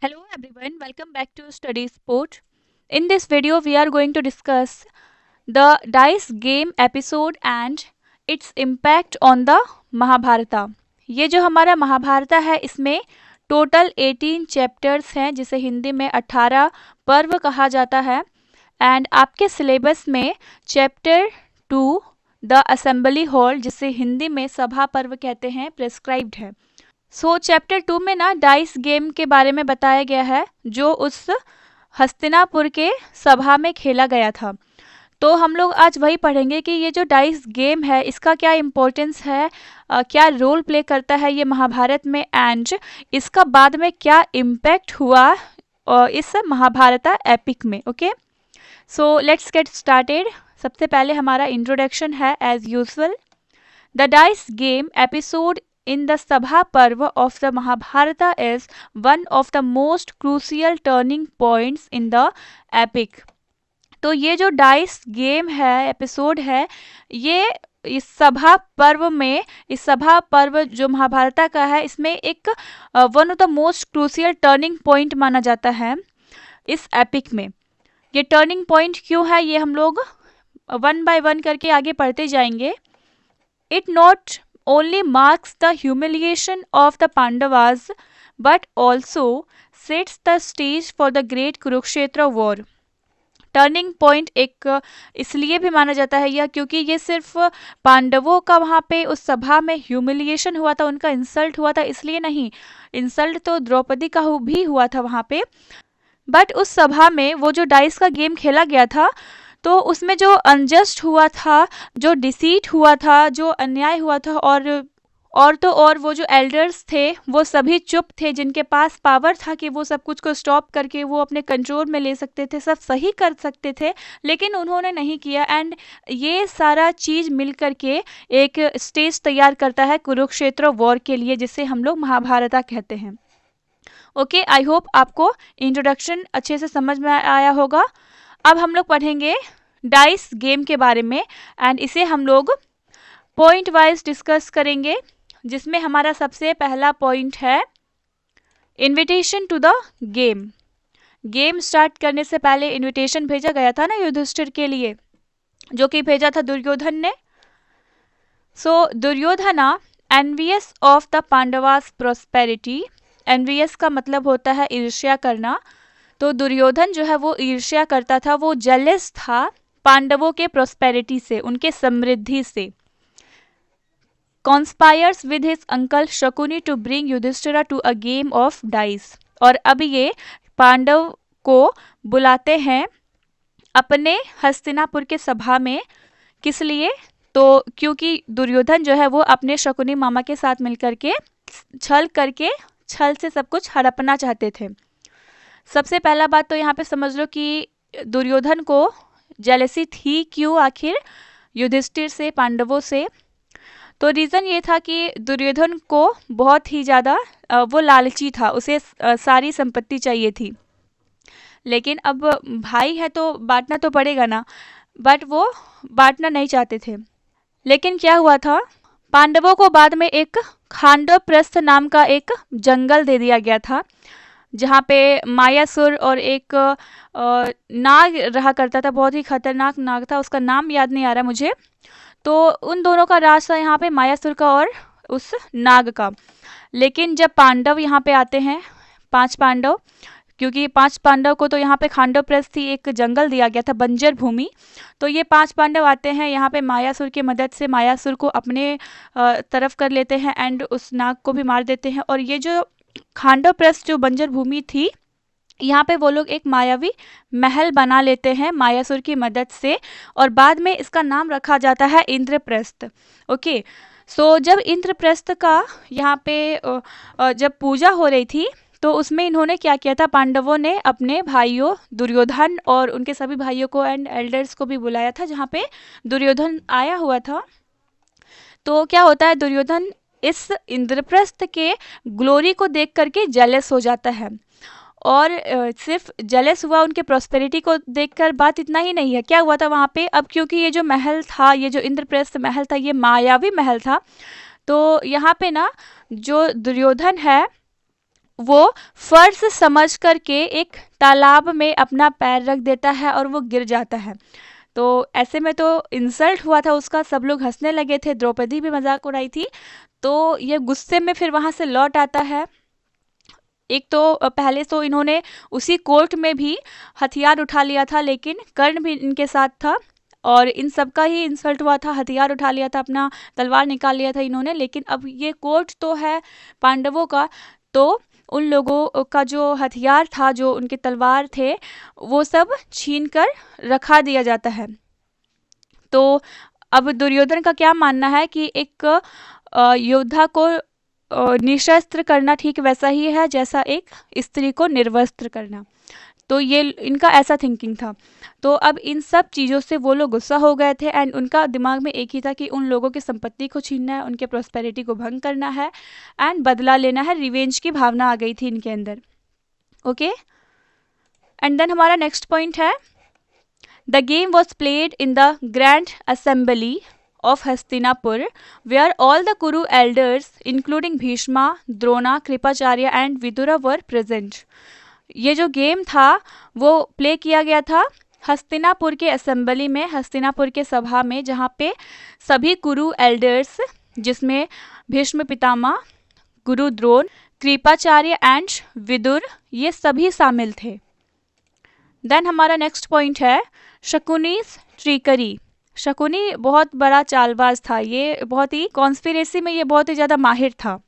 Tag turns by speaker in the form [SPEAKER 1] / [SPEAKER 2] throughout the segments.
[SPEAKER 1] Hello everyone, welcome back to Study Sport. In this video, we are going to discuss the dice game episode and its impact on the महाभारता. ये जो हमारा महाभारता है इसमें total 18 chapters हैं जिसे हिंदी में 18 पर्व कहा जाता है एंड आपके सिलेबस में चैप्टर 2 द असेंबली हॉल जिसे हिंदी में सभा पर्व कहते हैं प्रिस्क्राइब्ड है. सो चैप्टर 2 में ना डाइस गेम के बारे में बताया गया है जो उस हस्तिनापुर के सभा में खेला गया था. तो हम लोग आज वही पढ़ेंगे कि ये जो डाइस गेम है इसका क्या इम्पोर्टेंस है, क्या रोल प्ले करता है ये महाभारत में एंड इसका बाद में क्या इम्पैक्ट हुआ इस महाभारता एपिक में. Okay, so let's get started. सबसे पहले हमारा इंट्रोडक्शन है as usual. The dice game episode in the Sabha Parva of the Mahabharata is one of the most crucial turning points in the epic. तो ये जो dice game है episode है ये इस सभा पर्व में, इस सभा पर्व जो महाभारता का है इसमें एक one of the most crucial turning point माना जाता है इस एपिक में. ये टर्निंग पॉइंट क्यों है ये हम लोग वन बाय वन करके आगे पढ़ते जाएंगे. It not only marks the humiliation of the Pandavas but also sets the stage for the great Kurukshetra war. Turning point एक इसलिए भी माना जाता है यह क्योंकि ये सिर्फ पांडवों का वहाँ पे उस सभा में ह्यूमिलिएशन हुआ था, उनका इंसल्ट हुआ था इसलिए नहीं, इंसल्ट तो द्रौपदी का भी हुआ था वहाँ पे, बट उस सभा में वो जो डाइस का गेम खेला गया था तो उसमें जो अनजस्ट हुआ था, जो डिसीट हुआ था, जो अन्याय हुआ था और वो जो एल्डर्स थे वो सभी चुप थे, जिनके पास पावर था कि वो सब कुछ को स्टॉप करके वो अपने कंट्रोल में ले सकते थे, सब सही कर सकते थे, लेकिन उन्होंने नहीं किया. एंड ये सारा चीज़ मिल करके एक स्टेज तैयार करता है कुरुक्षेत्र वॉर के लिए जिसे हम लोग महाभारता कहते हैं. ओके, आई होप आपको इंट्रोडक्शन अच्छे से समझ में आया होगा. अब हम लोग पढ़ेंगे डाइस गेम के बारे में एंड इसे हम लोग पॉइंट वाइज डिस्कस करेंगे जिसमें हमारा सबसे पहला पॉइंट है invitation to the game. Game start करने से पहले इनविटेशन भेजा गया था ना युधिष्ठिर के लिए, जो कि भेजा था दुर्योधन ने. So Duryodhana envious of the Pandavas prosperity. Envious का मतलब होता है ईर्ष्या करना. तो दुर्योधन जो है वो ईर्ष्या करता था, वो जेलस था पांडवों के प्रोस्पेरिटी से, उनके समृद्धि से. Conspires with his uncle Shakuni to bring Yudhishthira to a game of dice. और अब ये पांडव को बुलाते हैं अपने हस्तिनापुर के सभा में. किस लिए? तो क्योंकि दुर्योधन जो है वो अपने शकुनी मामा के साथ मिलकर के छल से सब कुछ हड़पना चाहते थे. सबसे पहला बात तो यहाँ पे समझ लो कि दुर्योधन को जेलसी थी क्यों आखिर युधिष्ठिर से, पांडवों से. तो रीज़न ये था कि दुर्योधन को बहुत ही ज़्यादा वो लालची था, उसे सारी संपत्ति चाहिए थी. लेकिन अब भाई है तो बांटना तो पड़ेगा ना, बट वो बांटना नहीं चाहते थे. लेकिन क्या हुआ था, पांडवों को बाद में एक खांडवप्रस्थ नाम का एक जंगल दे दिया गया था जहाँ पे मायासुर और एक नाग रहा करता था, बहुत ही खतरनाक नाग था, उसका नाम याद नहीं आ रहा मुझे. तो उन दोनों का राज था यहाँ पे, मायासुर का और उस नाग का. लेकिन जब पांडव यहाँ पे आते हैं, 5 पांडव, क्योंकि 5 पांडव को तो यहाँ पे खांडवप्रस्थ ही एक जंगल दिया गया था, बंजर भूमि. तो ये 5 पांडव आते हैं यहाँ पे मायासुर की मदद से, मायासुर को अपने तरफ कर लेते हैं एंड उस नाग को भी मार देते हैं. और ये जो खांडवप्रस्थ जो बंजर भूमि थी यहाँ पे वो लोग एक मायावी महल बना लेते हैं मायासुर की मदद से और बाद में इसका नाम रखा जाता है इंद्रप्रस्थ. ओके, सो जब इंद्रप्रस्थ का यहाँ पे जब पूजा हो रही थी तो उसमें इन्होंने क्या किया था, पांडवों ने अपने भाइयों दुर्योधन और उनके सभी भाइयों को एंड एल्डर्स को भी बुलाया था जहाँ पे दुर्योधन आया हुआ था. तो क्या होता है, दुर्योधन इस इंद्रप्रस्थ के ग्लोरी को देख करके जेलस हो जाता है और सिर्फ जेलस हुआ उनके प्रॉस्पेरिटी को देखकर. बात इतना ही नहीं है, क्या हुआ था वहाँ पे, अब क्योंकि ये जो महल था, ये जो इंद्रप्रस्थ महल था, ये मायावी महल था. तो यहाँ पे ना जो दुर्योधन है वो फर्ज समझ करके एक तालाब में अपना पैर रख देता है और वो गिर जाता है। तो ऐसे में तो इंसल्ट हुआ था उसका, सब लोग हंसने लगे थे, द्रौपदी भी मजाक उड़ाई थी। तो ये गुस्से में फिर वहाँ से लौट आता है। एक तो पहले तो इन्होंने उसी कोर्ट में भी हथियार उठा लिया था, लेकिन कर्ण भी इनके साथ था और इन सब का ही इंसल्ट हुआ था, हथियार उठा लिया था, अपना तलवार निकाल लिया था इन्होंने। लेकिन अब ये कोर्ट तो है पांडवों का, तो उन लोगों का जो हथियार था, जो उनके तलवार थे, वो सब छीन कर रखा दिया जाता है। तो अब दुर्योधन का क्या मानना है कि एक योद्धा को निशस्त्र करना ठीक वैसा ही है जैसा एक स्त्री को निर्वस्त्र करना। तो ये इनका ऐसा थिंकिंग था। तो अब इन सब चीज़ों से वो लोग गुस्सा हो गए थे एंड उनका दिमाग में एक ही था कि उन लोगों की संपत्ति को छीनना है, उनके प्रॉस्पेरिटी को भंग करना है एंड बदला लेना है। रिवेंज की भावना आ गई थी इनके अंदर। ओके, एंड देन हमारा नेक्स्ट पॉइंट है, the game was played in the grand assembly of Hastinapur, where all the Kuru elders, including Bhishma, Drona, Kripacharya and Vidura were present. ये जो गेम था वो प्ले किया गया था हस्तिनापुर के असेंबली में, हस्तिनापुर के सभा में, जहाँ पे सभी कुरु एल्डर्स, जिसमें भीष्म पितामह, गुरु द्रोण, कृपाचार्य एंड विदुर, ये सभी शामिल थे। देन हमारा नेक्स्ट पॉइंट है शकुनीस ट्रिकरी। शकुनी बहुत बड़ा चालबाज था, ये बहुत ही कॉन्स्पिरेसी में ये बहुत ही ज़्यादा माहिर था।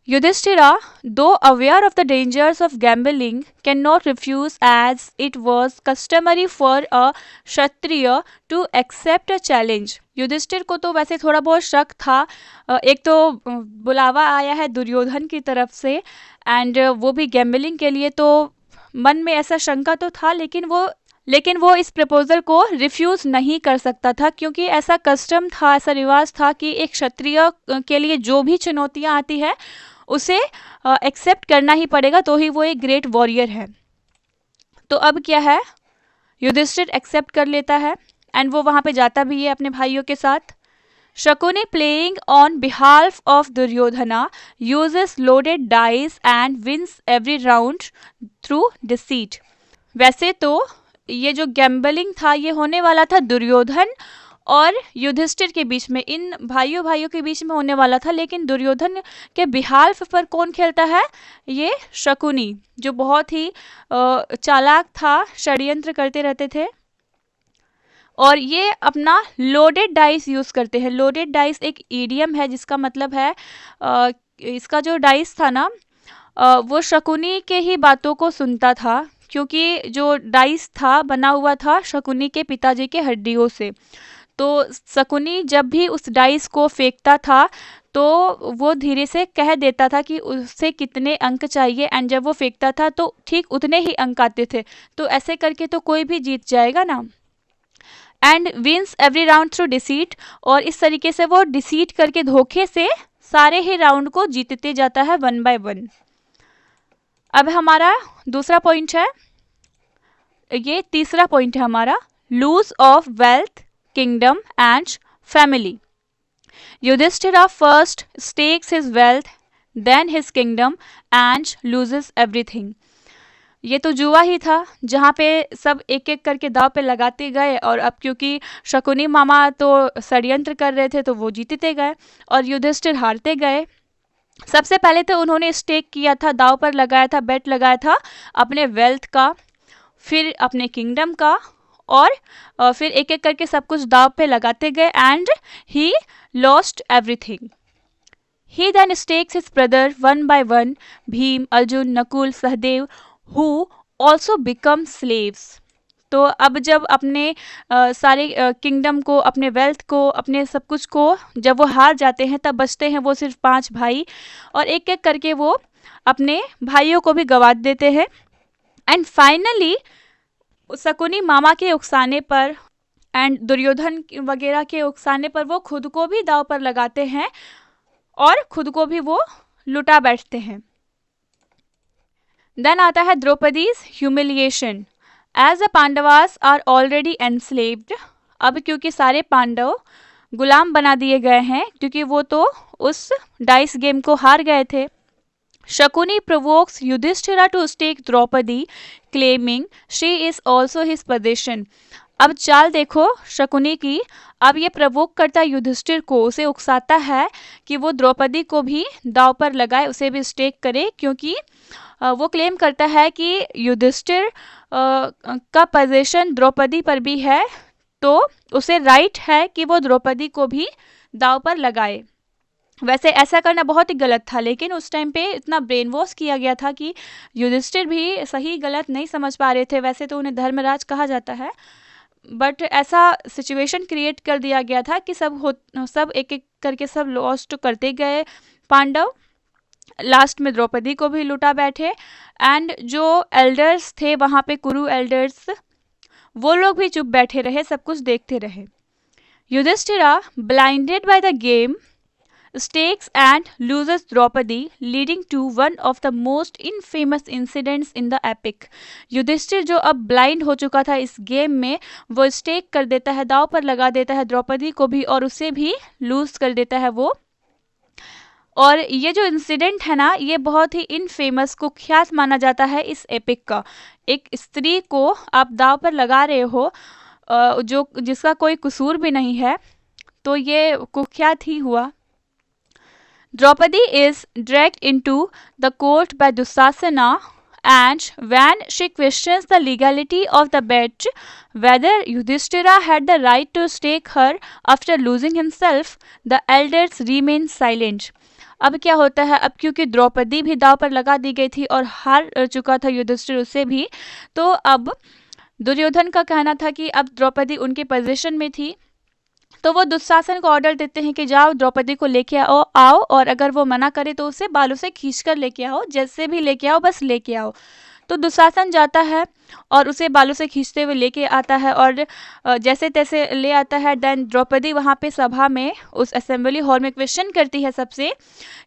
[SPEAKER 1] Yudhishthira, though aware of the dangers of gambling, cannot refuse as it was customary for a Kshatriya to accept a challenge. Yudhishthir को तो वैसे थोड़ा बहुत शक था, एक तो बुलावा आया है दुर्योधन की तरफ से एंड वो भी गैम्बलिंग के लिए, तो मन में ऐसा शंका तो था, लेकिन वो इस प्रपोजल को रिफ्यूज़ नहीं कर सकता था, क्योंकि ऐसा कस्टम था, ऐसा रिवाज था कि एक क्षत्रिय के लिए जो भी चुनौतियां आती है उसे एक्सेप्ट करना ही पड़ेगा, तो ही वो एक ग्रेट वॉरियर है। तो अब क्या है, युधिष्ठिर एक्सेप्ट कर लेता है एंड वो वहाँ पे जाता भी है अपने भाइयों के साथ। Shakuni playing on behalf of Duryodhana uses loaded dice and wins every round through deceit. वैसे तो ये जो गैम्बलिंग था ये होने वाला था दुर्योधन और युधिष्ठिर के बीच में, इन भाइयों के बीच में होने वाला था, लेकिन दुर्योधन के बिहाल्फ पर कौन खेलता है, ये शकुनी, जो बहुत ही चालाक था, षड्यंत्र करते रहते थे और ये अपना लोडेड डाइस यूज़ करते हैं। लोडेड डाइस एक ईडियम है जिसका मतलब है इसका जो डाइस था ना, वो शकुनी के ही बातों को सुनता था, क्योंकि जो डाइस था बना हुआ था शकुनी के पिताजी के हड्डियों से। तो शकुनी जब भी उस डाइस को फेंकता था तो वो धीरे से कह देता था कि उससे कितने अंक चाहिए एंड जब वो फेंकता था तो ठीक उतने ही अंक आते थे। तो ऐसे करके तो कोई भी जीत जाएगा ना। And wins every round through deceit, और इस तरीके से वो डिसीट करके धोखे से सारे ही राउंड को जीतते जाता है 1 by 1। अब हमारा दूसरा पॉइंट है, ये तीसरा पॉइंट है हमारा, lose of wealth, kingdom and family. Yudhishthira first stakes his wealth, then his kingdom and loses everything. ये तो जुआ ही था जहाँ पे सब एक एक करके दाव पे लगाते गए, और अब क्योंकि शकुनी मामा तो षड्यंत्र कर रहे थे तो वो जीतते गए और युधिष्ठिर हारते गए। सबसे पहले तो उन्होंने स्टेक किया था, दाव पर लगाया था, बेट लगाया था अपने वेल्थ का, फिर अपने किंगडम का, और फिर एक एक करके सब कुछ दाव पे लगाते गए and he lost everything. He then stakes his brother 1 by 1, Bhim, Arjun, Nakul, Sahadev, who also become slaves. तो अब जब अपने सारे किंगडम को, अपने वेल्थ को, अपने सब कुछ को जब वो हार जाते हैं तब बचते हैं वो सिर्फ 5 भाई, और एक एक करके वो अपने भाइयों को भी गवा देते हैं एंड फाइनली शकुनी मामा के उकसाने पर एंड दुर्योधन वगैरह के उकसाने पर वो खुद को भी दाव पर लगाते हैं और खुद को भी वो लुटा बैठते हैं। देन आता है Draupadi's humiliation. As the Pandavas are already enslaved, अब क्योंकि सारे पांडव गुलाम बना दिए गए हैं, क्योंकि वो तो उस डाइस गेम को हार गए थे, Shakuni provokes Yudhishthira to stake Draupadi, claiming she is also his possession. अब चाल देखो शकुनी की। अब ये प्रवोक करता है युधिष्ठिर को, उसे उकसाता है कि वो द्रौपदी को भी दाव पर लगाए, उसे भी स्टेक करे, क्योंकि वो क्लेम करता है कि युधिष्ठिर का पोजीशन द्रौपदी पर भी है, तो उसे राइट है कि वो द्रौपदी को भी दाव पर लगाए। वैसे ऐसा करना बहुत ही गलत था, लेकिन उस टाइम पे इतना ब्रेन वॉश किया गया था कि युधिष्ठिर भी सही गलत नहीं समझ पा रहे थे। वैसे तो उन्हें धर्मराज कहा जाता है, बट ऐसा सिचुएशन क्रिएट कर दिया गया था कि सब एक एक करके सब लॉस्ट करते गए पांडव। लास्ट में द्रौपदी को भी लुटा बैठे, एंड जो एल्डर्स थे वहाँ पे, कुरु एल्डर्स, वो लोग भी चुप बैठे रहे, सब कुछ देखते रहे। Yudhishthira, blinded by the game, stakes and loses Draupadi, leading to one of the most infamous incidents in the epic. Yudhishthir जो अब ब्लाइंड हो चुका था इस गेम में, वो स्टेक कर देता है, दाव पर लगा देता है द्रौपदी को भी, और उसे भी लूज कर देता है वो। और ये जो इंसिडेंट है ना, ये बहुत ही इनफेमस, कुख्यात माना जाता है इस एपिक का। एक स्त्री को आप दाव पर लगा रहे हो जो जिसका कोई कसूर भी नहीं है, तो ये कुख्यात ही हुआ। Draupadi is dragged into the court by Dusasana, and when she questions the legality of the bet, whether Yudhishthira had the right to stake her after losing himself, the elders remain silent. अब क्या होता है, अब क्योंकि द्रौपदी भी दाव पर लगा दी गई थी और हार चुका था युधिष्ठिर उससे भी, तो अब दुर्योधन का कहना था कि अब द्रौपदी उनके पोजीशन में थी, तो वो दुशासन को ऑर्डर देते हैं कि जाओ द्रौपदी को लेके आओ, और अगर वो मना करे तो उसे बालों से खींचकर लेके आओ, जैसे भी लेके आओ, बस लेके आओ। तो दुशासन जाता है और उसे बालों से खींचते हुए लेके आता है, और जैसे तैसे ले आता है। देन द्रौपदी वहाँ पे सभा में, उस असेंबली हॉल में क्वेश्चन करती है सबसे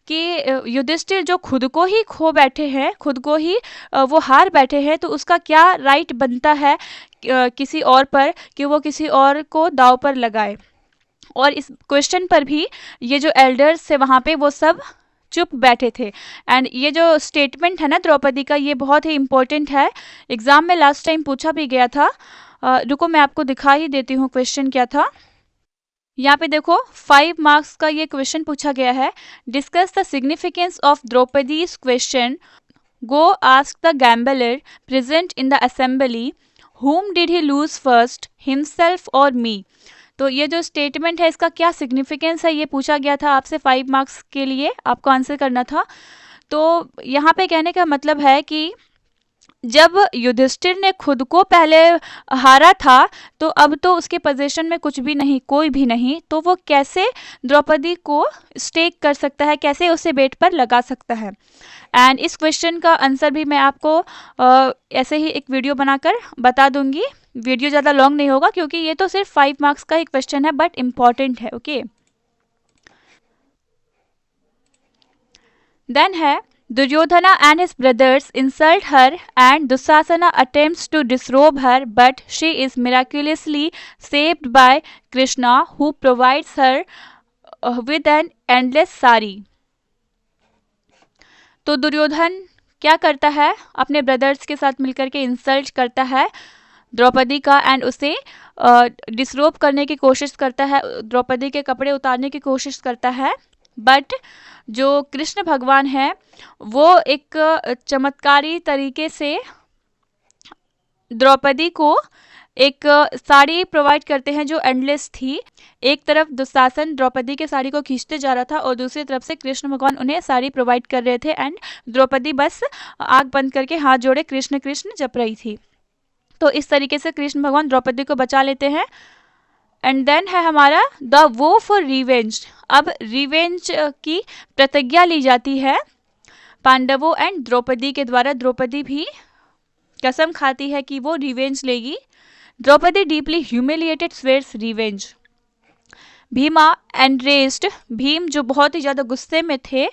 [SPEAKER 1] कि युधिष्ठिर जो खुद को ही खो बैठे हैं, खुद को ही वो हार बैठे हैं, तो उसका क्या राइट बनता है किसी और पर कि वो किसी और को दाव पर लगाए। और इस क्वेश्चन पर भी ये जो एल्डर्स थे वहाँ पे, वो सब चुप बैठे थे। एंड ये जो स्टेटमेंट है ना द्रौपदी का, ये बहुत ही इम्पोर्टेंट है, एग्जाम में लास्ट टाइम पूछा भी गया था। रुको मैं आपको दिखा ही देती हूँ क्वेश्चन क्या था। यहाँ पे देखो 5 मार्क्स का ये क्वेश्चन पूछा गया है। Discuss the significance of Draupadi's question, go ask the gambler present in the assembly, whom did he lose first, himself or me। तो ये जो स्टेटमेंट है इसका क्या सिग्निफिकेंस है, ये पूछा गया था आपसे 5 मार्क्स के लिए, आपको आंसर करना था। तो यहाँ पे कहने का मतलब है कि जब युधिष्ठिर ने खुद को पहले हारा था, तो अब तो उसके पोजीशन में कुछ भी नहीं, कोई भी नहीं, तो वो कैसे द्रौपदी को स्टेक कर सकता है, कैसे उसे बेट पर लगा सकता है। एंड इस क्वेश्चन का आंसर भी मैं आपको ऐसे ही एक वीडियो बनाकर बता दूंगी। वीडियो ज़्यादा लॉन्ग नहीं होगा, क्योंकि ये तो सिर्फ 5 मार्क्स का ही क्वेश्चन है, बट इम्पॉर्टेंट है। ओके, देन है Duryodhana and his brothers insult her, and Dusasana attempts to disrobe her, but she is miraculously saved by Krishna, who provides her with an endless sari। तो दुर्योधन क्या करता है, अपने brothers के साथ मिलकर के इंसल्ट करता है द्रौपदी का, एंड उसे डिसरोब करने की कोशिश करता है, द्रौपदी के कपड़े उतारने की कोशिश करता है। बट जो कृष्ण भगवान है वो एक चमत्कारी तरीके से द्रौपदी को एक साड़ी प्रोवाइड करते हैं जो एंडलेस थी। एक तरफ दुशासन द्रौपदी के साड़ी को खींचते जा रहा था, और दूसरी तरफ से कृष्ण भगवान उन्हें साड़ी प्रोवाइड कर रहे थे, एंड द्रौपदी बस आंख बंद करके हाथ जोड़े कृष्ण कृष्ण जप रही थी। तो इस तरीके से कृष्ण भगवान द्रौपदी को बचा लेते हैं। एंड देन है हमारा द वो फॉर रिवेंज। अब रिवेंज की प्रतिज्ञा ली जाती है पांडवों एंड द्रौपदी के द्वारा। द्रौपदी भी कसम खाती है कि वो रिवेंज लेगी। Draupadi deeply humiliated swears revenge. Bhima addressed, Bhim जो बहुत ही ज़्यादा गुस्से में थे,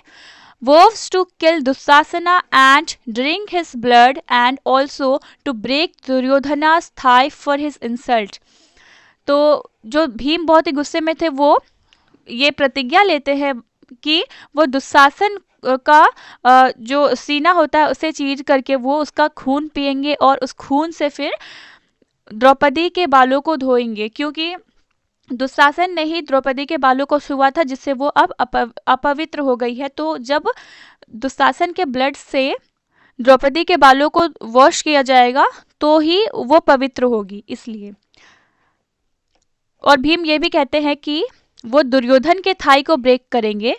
[SPEAKER 1] vows to kill Dusasana and drink his blood, and also to break Duryodhana's thigh for his insult। तो जो भीम बहुत ही गुस्से में थे, वो ये प्रतिज्ञा लेते हैं कि वो दुशासन का जो सीना होता है उसे चीर करके वो उसका खून पिएंगे और उस खून से फिर द्रौपदी के बालों को धोएंगे, क्योंकि दुशासन ने ही द्रौपदी के बालों को छुआ था जिससे वो अब अपवित्र हो गई है। तो जब दुशासन के ब्लड से द्रौपदी के बालों को वॉश किया जाएगा तो ही वो पवित्र होगी, इसलिए। और भीम ये भी कहते हैं कि वो दुर्योधन के थाई को ब्रेक करेंगे,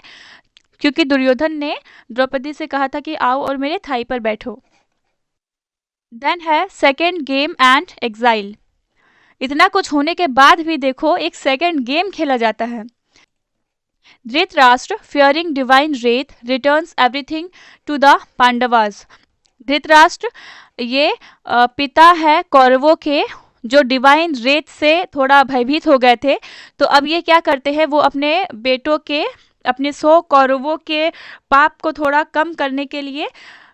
[SPEAKER 1] क्योंकि दुर्योधन ने द्रौपदी से कहा था कि आओ और मेरे थाई पर बैठो। देन है सेकेंड गेम एंड एग्जाइल। इतना कुछ होने के बाद भी देखो एक सेकेंड गेम खेला जाता है। Dhritarashtra fearing divine wrath returns everything to the Pandavas. Dhritarashtra ये पिता है कौरवों के, जो डिवाइन रेत से थोड़ा भयभीत हो गए थे। तो अब ये क्या करते हैं, वो अपने बेटों के, अपने 100 कौरवों के पाप को थोड़ा कम करने के लिए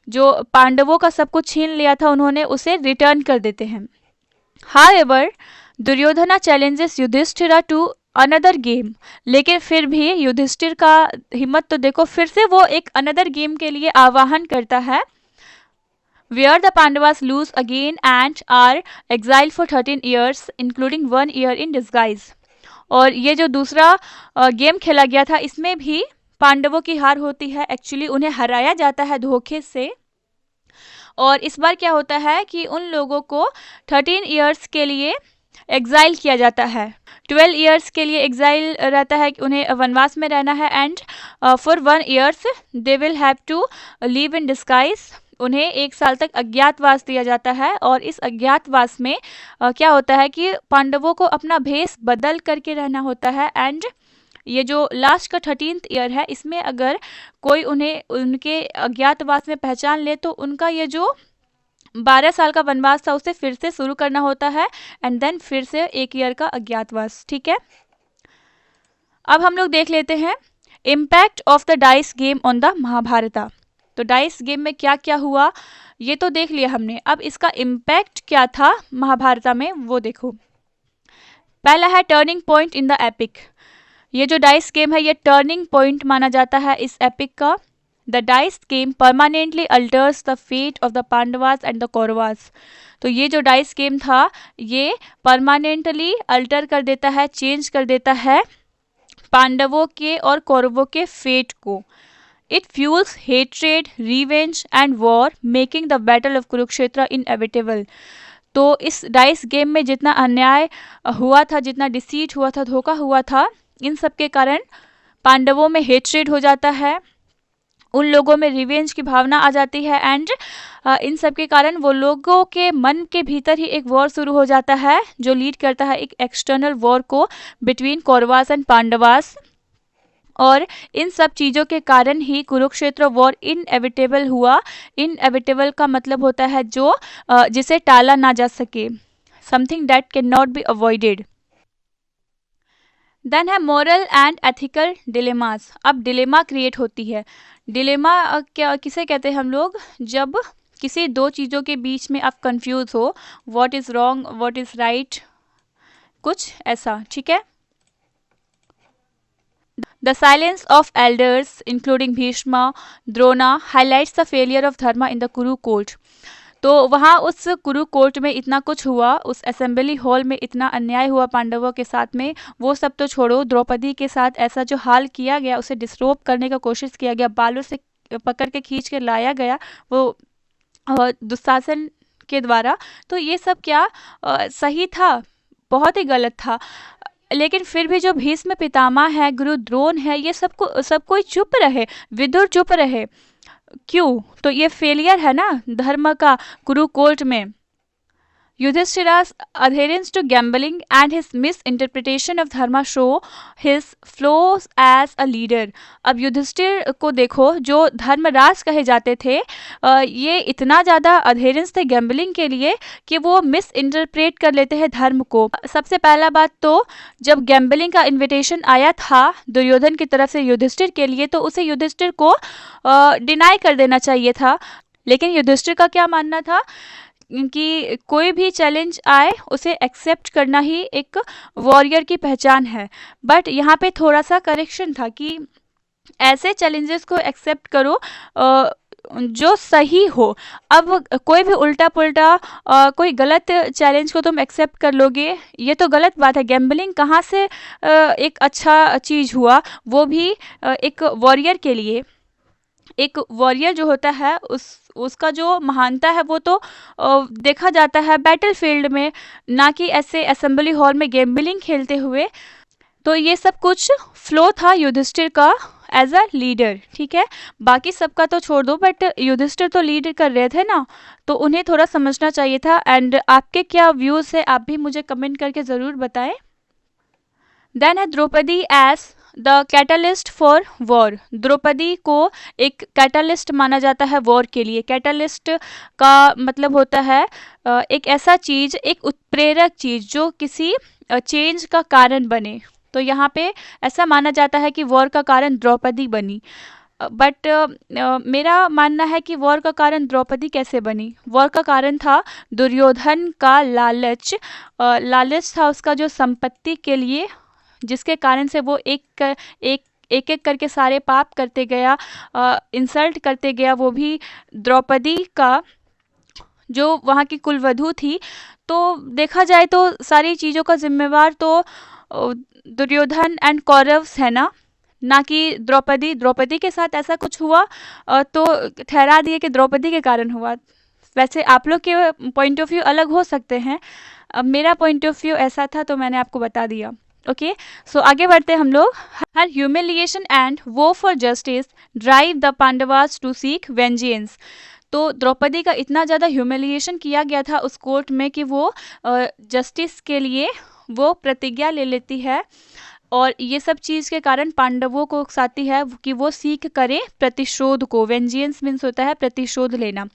[SPEAKER 1] जो पांडवों का सब कुछ छीन लिया था उन्होंने उसे रिटर्न कर देते हैं। However Duryodhana challenges Yudhishthira to another game. लेकिन फिर भी युधिष्ठिर का हिम्मत तो देखो, फिर से वो एक अनदर गेम के लिए आह्वान करता है। Where the Pandavas lose again and are exiled for 13 years, including 1 year in disguise. और ये जो दूसरा गेम खेला गया था इसमें भी पांडवों की हार होती है। एक्चुअली उन्हें हराया जाता है धोखे से। और इस बार क्या होता है कि उन लोगों को 13 इयर्स के लिए एग्जाइल किया जाता है। 12 इयर्स के लिए एग्जाइल रहता है कि उन्हें वनवास में रहना है, and for 1 years they will have to live in disguise. उन्हें 1 साल तक अज्ञातवास दिया जाता है। और इस अज्ञातवास में क्या होता है कि पांडवों को अपना भेष बदल करके रहना होता है। एंड ये जो लास्ट का 13th ईयर है इसमें अगर कोई उन्हें उनके अज्ञातवास में पहचान ले तो उनका ये जो 12 साल का वनवास था उसे फिर से शुरू करना होता है, एंड देन फिर से 1 ईयर का अज्ञातवास। ठीक है, अब हम लोग देख लेते हैं impact of the dice game on the Mahabharata. तो डाइस गेम में क्या क्या हुआ ये तो देख लिया हमने, अब इसका इम्पैक्ट क्या था महाभारता में वो देखो। पहला है turning point in the epic. ये जो डाइस गेम है ये टर्निंग पॉइंट माना जाता है इस एपिक का। The dice game permanently alters the fate of the Pandavas and the Kauravas. तो ये जो डाइस गेम था ये परमानेंटली अल्टर कर देता है, चेंज कर देता है पांडवों के और कौरवों के फेट को। It fuels hatred, revenge and war, making the battle of Kurukshetra inevitable. तो इस डाइस गेम में जितना अन्याय हुआ था, जितना डिसीट हुआ था, धोखा हुआ था, इन सब के कारण पांडवों में हेट्रेड हो जाता है, उन लोगों में रिवेंज की भावना आ जाती है, एंड इन सब के कारण वो लोगों के मन के भीतर ही एक वॉर शुरू हो जाता है जो लीड करता है एक एक्सटर्नल वॉर को बिटवीन कौरवास एंड पांडवास। और इन सब चीज़ों के कारण ही कुरुक्षेत्र वॉर इनएविटेबल हुआ। इनएविटेबल का मतलब होता है जो जिसे टाला ना जा सके, something that can not be avoided. Then है मोरल एंड एथिकल डिलेमास। अब डिलेमा क्रिएट होती है। डिलेमा क्या किसे कहते हैं हम लोग, जब किसी दो चीज़ों के बीच में आप कंफ्यूज हो, what is wrong what is right, कुछ ऐसा। ठीक है, The silence of elders, including Bhishma, Drona, highlights the failure of dharma in the Kuru court. तो वहाँ उस कुरु कोर्ट में इतना कुछ हुआ, उस असेंबली हॉल में इतना अन्याय हुआ पांडवों के साथ में, वो सब तो छोड़ो, द्रौपदी के साथ ऐसा जो हाल किया गया, उसे डिस्रोब करने का कोशिश किया गया, बालों से पकड़ के खींच के लाया गया वो दुशासन के द्वारा। तो ये सब क्या सही था? बहुत ही गलत था। लेकिन फिर भी जो भीष्म पितामह है, गुरु द्रोण है, ये सब कोई चुप रहे, विदुर चुप रहे। क्यों? तो ये फेलियर है ना धर्म का कुरु कोर्ट में। Yudhishthira's adherence to gambling and his misinterpretation of dharma show his flaws as a leader. अब युधिष्ठिर को देखो जो धर्मराज कहे जाते थे, ये इतना ज़्यादा अधेरेंस थे गैम्बलिंग के लिए कि वो मिस इंटरप्रेट कर लेते हैं धर्म को। सबसे पहला बात तो जब गैम्बलिंग का इन्विटेशन आया था दुर्योधन की तरफ से युधिष्ठिर के लिए, तो उसे युधिष्ठिर को डिनाई कर देना चाहिए था। लेकिन युधिष्ठिर का क्या मानना था कि कोई भी चैलेंज आए उसे एक्सेप्ट करना ही एक वॉरियर की पहचान है। बट यहाँ पे थोड़ा सा करेक्शन था कि ऐसे चैलेंजेस को एक्सेप्ट करो जो सही हो। अब कोई भी उल्टा पुल्टा कोई गलत चैलेंज को तुम एक्सेप्ट कर लोगे, ये तो गलत बात है। गैम्बलिंग कहाँ से एक अच्छा चीज़ हुआ, वो भी एक वॉरियर के लिए। एक वॉरियर जो होता है उसका जो महानता है वो तो देखा जाता है बैटल फील्ड में, ना कि ऐसे असेंबली हॉल में गैम्बलिंग खेलते हुए। तो ये सब कुछ फ्लो था युधिष्ठिर का एज अ लीडर, ठीक है। बाकी सबका तो छोड़ दो, बट युधिष्ठिर तो लीड कर रहे थे ना, तो उन्हें थोड़ा समझना चाहिए था। एंड आपके क्या व्यूज़ है, आप भी मुझे कमेंट करके ज़रूर बताएं। देन है Draupadi as the catalyst for war. Draupadi को एक कैटलिस्ट माना जाता है वॉर के लिए। कैटलिस्ट का मतलब होता है एक ऐसा चीज़, एक उत्प्रेरक चीज़ जो किसी चेंज का कारण बने। तो यहाँ पे ऐसा माना जाता है कि वॉर का कारण द्रौपदी बनी। बट मेरा मानना है कि वॉर का कारण द्रौपदी कैसे बनी। वॉर का कारण था दुर्योधन का लालच। लालच था उसका जो संपत्ति के लिए, जिसके कारण से वो एक करके सारे पाप करते गया, इंसल्ट करते गया, वो भी द्रौपदी का जो वहाँ की कुलवधू थी। तो देखा जाए तो सारी चीज़ों का जिम्मेवार तो दुर्योधन एंड कौरव्स है ना कि द्रौपदी। द्रौपदी के साथ ऐसा कुछ हुआ तो ठहरा दिए कि द्रौपदी के कारण हुआ। वैसे आप लोग के पॉइंट ऑफ व्यू अलग हो सकते हैं, अब मेरा पॉइंट ऑफ व्यू ऐसा था तो मैंने आपको बता दिया। ओके, सो आगे बढ़ते हैं हम लोग। हर humiliation and vow for justice drive the Pandavas to seek vengeance. तो द्रौपदी का इतना ज़्यादा ह्यूमिलिएशन किया गया था उस कोर्ट में कि वो जस्टिस के लिए वो प्रतिज्ञा ले लेती है, और ये सब चीज़ के कारण पांडवों को उकसाती है कि वो सीख करें प्रतिशोध को। वेंजियंस मीन्स होता है प्रतिशोध लेना।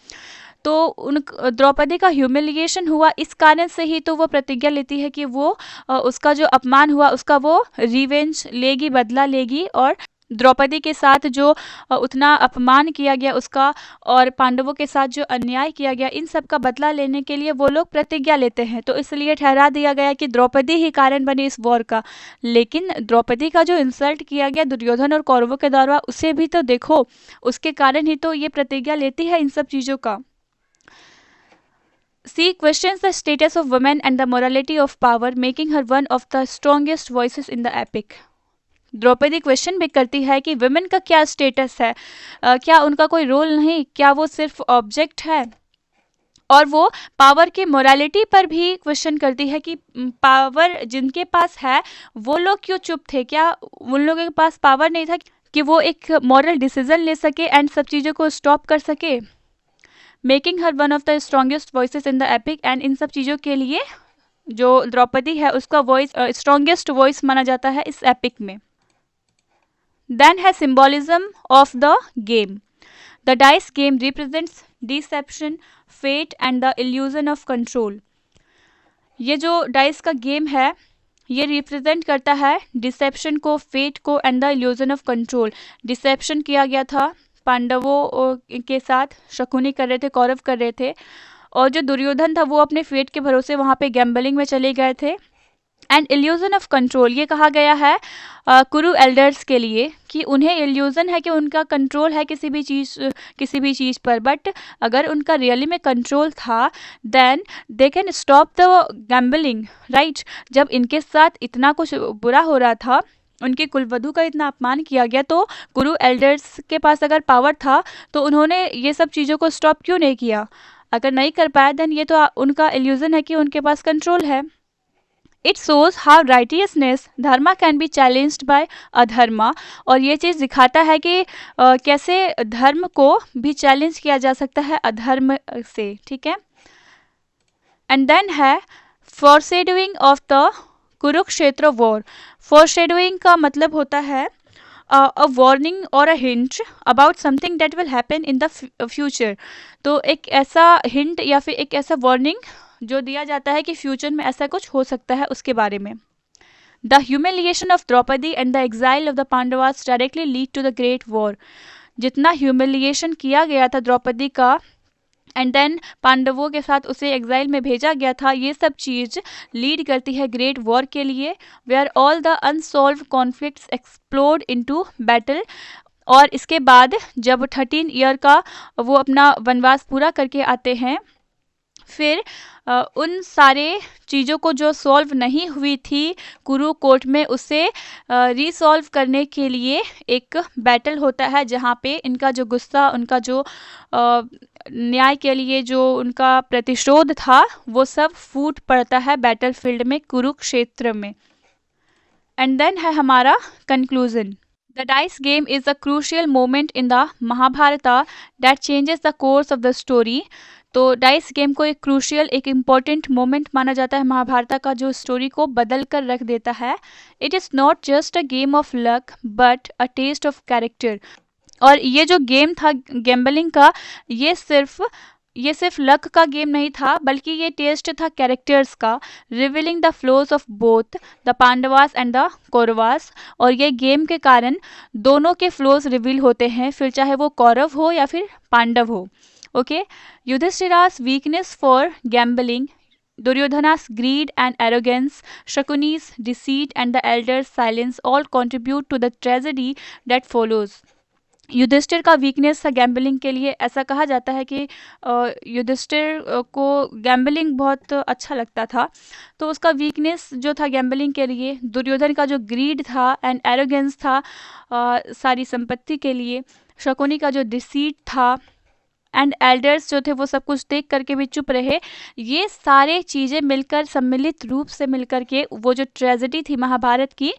[SPEAKER 1] तो उन द्रौपदी का ह्यूमिलिएशन हुआ, इस कारण से ही तो वो प्रतिज्ञा लेती है कि वो उसका जो अपमान हुआ उसका वो रिवेंज लेगी, बदला लेगी। और द्रौपदी के साथ जो उतना अपमान किया गया उसका, और पांडवों के साथ जो अन्याय किया गया, इन सब का बदला लेने के लिए वो लोग प्रतिज्ञा लेते हैं। तो इसलिए ठहरा दिया गया कि द्रौपदी ही कारण बनी इस वॉर का। लेकिन द्रौपदी का जो इंसल्ट किया गया दुर्योधन और कौरवों के द्वारा, उसे भी तो देखो, उसके कारण ही तो ये प्रतिज्ञा लेती है इन सब चीज़ों का। She questions the status of women and the morality of power, making her one of the strongest voices in the epic. Draupadi question भी करती है कि वुमेन का क्या स्टेटस है, क्या उनका कोई रोल नहीं, क्या वो सिर्फ ऑब्जेक्ट है। और वो पावर की मोरालिटी पर भी क्वेश्चन करती है कि पावर जिनके पास है वो लोग क्यों चुप थे, क्या उन लोगों के पास पावर नहीं था कि वो एक मॉरल डिसीजन ले सके एंड सब चीज़ों को स्टॉप कर सके। Making her one of the strongest voices in the epic. And in सब चीज़ों के लिए जो द्रौपदी है उसका वॉइस स्ट्रॉन्गेस्ट वॉइस माना जाता है इस एपिक में। देन है symbolism of the game. The dice game represents deception, fate and the illusion of control. ये जो डाइस का गेम है ये रिप्रेजेंट करता है डिसेप्शन को, फेट को and the illusion of control. Deception किया गया था पांडवों के साथ, शकुनी कर रहे थे, कौरव कर रहे थे, और जो दुर्योधन था वो अपने फेट के भरोसे वहाँ पे गैम्बलिंग में चले गए थे। एंड इल्यूजन ऑफ कंट्रोल ये कहा गया है कुरु एल्डर्स के लिए कि उन्हें इल्यूजन है कि उनका कंट्रोल है किसी भी चीज़ पर, बट अगर उनका रियली में कंट्रोल था then they can stop the gambling, right. जब इनके साथ इतना कुछ बुरा हो रहा था, उनकी कुलवधू का इतना अपमान किया गया, तो गुरु एल्डर्स के पास अगर पावर था तो उन्होंने ये सब चीज़ों को स्टॉप क्यों नहीं किया। अगर नहीं कर पाया देन ये तो उनका इल्यूजन है कि उनके पास कंट्रोल है। It shows how righteousness dharma can be challenged by adharma. और ये चीज़ दिखाता है कि कैसे धर्म को भी चैलेंज किया जा सकता है अधर्म से, ठीक है। एंड देन है फॉरशेडोइंग ऑफ द कुरुक्षेत्र वॉर। फॉरशेडोइंग का मतलब होता है a warning or a hint about something that will happen in the future। तो एक ऐसा हिंट या फिर एक ऐसा वार्निंग जो दिया जाता है कि फ्यूचर में ऐसा कुछ हो सकता है उसके बारे में। The humiliation of Draupadi and the exile of the Pandavas directly lead to the great war. जितना ह्यूमिलिएशन किया गया था द्रौपदी का एंड देन पांडवों के साथ उसे एग्जाइल में भेजा गया था, ये सब चीज़ लीड करती है ग्रेट वॉर के लिए, where all the unsolved conflicts explode into battle. और इसके बाद जब 13 ईयर का वो अपना वनवास पूरा करके आते हैं, फिर उन सारे चीज़ों को जो सॉल्व नहीं हुई थी कुरुकोट में, उसे रीसॉल्व करने के लिए एक बैटल होता है, जहाँ पे इनका जो गुस्सा, उनका जो न्याय के लिए जो उनका प्रतिशोध था, वो सब फूट पड़ता है बैटलफील्ड में, कुरुक्षेत्र में। एंड देन है हमारा conclusion. The dice game is a crucial moment in the Mahabharata that changes the course of the story. तो डाइस गेम को एक क्रूशियल, एक इम्पॉर्टेंट मोमेंट माना जाता है महाभारत का, जो स्टोरी को बदल कर रख देता है। It is not just a game of luck but a test of character. और ये जो गेम था गैम्बलिंग का, ये सिर्फ लक का गेम नहीं था, बल्कि ये टेस्ट था कैरेक्टर्स का, revealing the flaws of both the Pandavas and the Kauravas. और ये गेम के कारण दोनों के फ्लोज रिवील होते हैं, फिर चाहे वो कौरव हो या फिर पांडव हो। Okay, Yudhishthira's weakness for gambling, Duryodhana's greed and arrogance, Shakuni's deceit and the elders' silence all contribute to the tragedy that follows. Yudhishthir का वीकनेस था गैम्बलिंग के लिए। ऐसा कहा जाता है कि युधिष्ठिर को गैम्बलिंग बहुत अच्छा लगता था, तो उसका वीकनेस जो था गैम्बलिंग के लिए, दुर्योधन का जो ग्रीड था एंड एरोगेंस था सारी संपत्ति के लिए, शकुनी का जो डिसीट था, एंड एल्डर्स जो थे वो सब कुछ देख करके भी चुप रहे। ये सारे चीज़ें मिलकर, सम्मिलित रूप से मिलकर के वो जो ट्रेजेडी थी महाभारत की,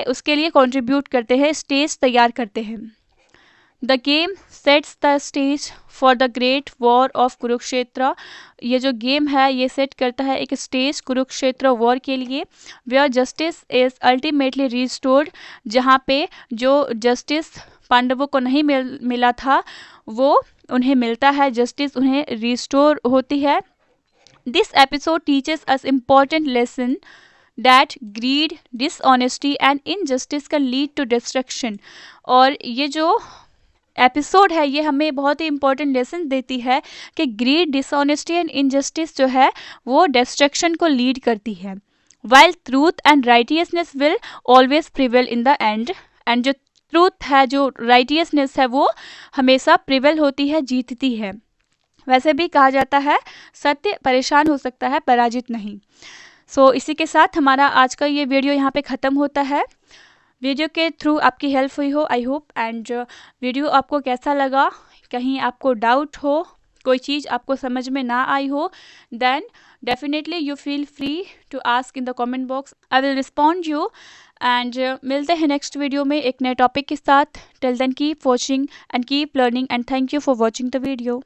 [SPEAKER 1] उसके लिए कंट्रीब्यूट करते हैं, स्टेज तैयार करते हैं। The game sets the stage for the great war of Kurukshetra. ये जो गेम है ये सेट करता है एक स्टेज कुरुक्षेत्र वॉर के लिए, where justice is ultimately restored, जहाँ पे जो जस्टिस पांडवों को नहीं मिला था वो उन्हें मिलता है, जस्टिस उन्हें रिस्टोर होती है। This episode teaches us important lesson that greed, dishonesty and injustice can lead to destruction. और ये जो एपिसोड है ये हमें बहुत ही इंपॉर्टेंट लेसन देती है कि ग्रीड, डिसऑनेस्टी एंड इनजस्टिस जो है वो डिस्ट्रक्शन को लीड करती है, while truth and righteousness will always prevail in the end. And जो ट्रूथ है, जो राइटियसनेस है, वो हमेशा प्रिवेल होती है, जीतती है। वैसे भी कहा जाता है सत्य परेशान हो सकता है, पराजित नहीं। सो इसी के साथ हमारा आज का ये वीडियो यहाँ पे ख़त्म होता है। वीडियो के थ्रू आपकी हेल्प हुई हो आई होप। एंड वीडियो आपको कैसा लगा, कहीं आपको डाउट हो, कोई चीज़ आपको समझ में ना आई हो, then definitely you feel free to ask in the comment box, I will respond you. And मिलते हैं नेक्स्ट वीडियो में एक नए टॉपिक के साथ। Till then keep watching and keep learning and thank you for watching the video.